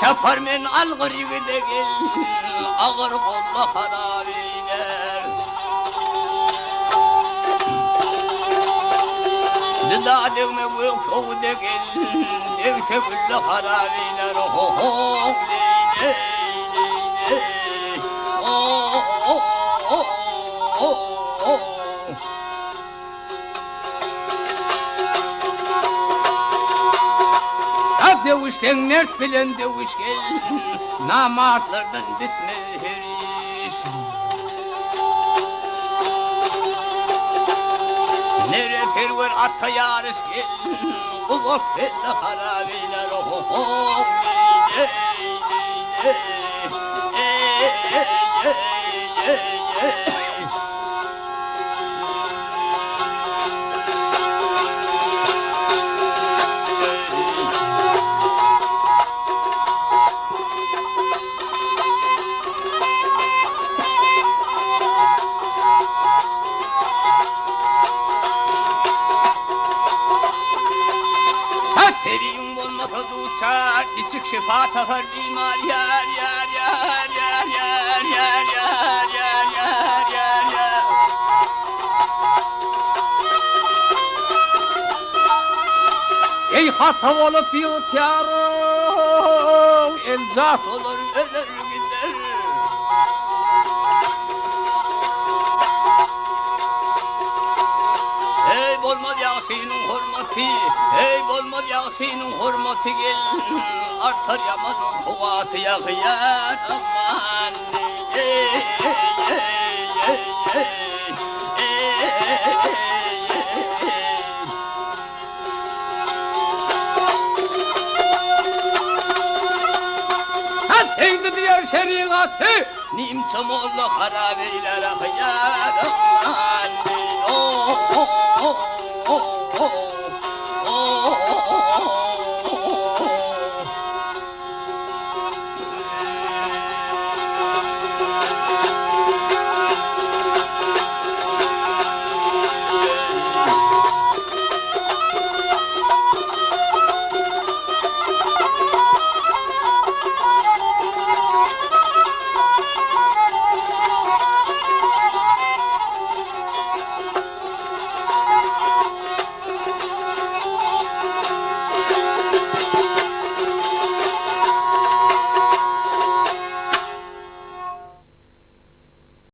Çapar men algır yigide gel, ağır kolla harabeyler. Zida devme bu çoğuda gel, devse gülle harabeyler. Oh oh ley ley ley, oh oh oh oh oh. Devuşten mert bilen devuş gel, namartlardan bitmez her iş. Nere ferver atta yarış gel, kulak belle harabeyler. Oh oh ley ley ley, ey ey ey ey. Seviyim olmasa duçar, içik şifa takar bimar yar yar yar yar yar yar yar yar yar yar yar. Ey hata olup yutarım, el zat olur ölür gider. Ey bolmaz Yasin'in hürmeti, ey bolmaz Yasin'in hürmeti gel, artar yamanın kuvveti yakıyar aman. Ey ey ey ey ey ey. Eydi diyor şeriatı, nimçam oldu harabeyler akıyar aman. Oh oh oh oh oh.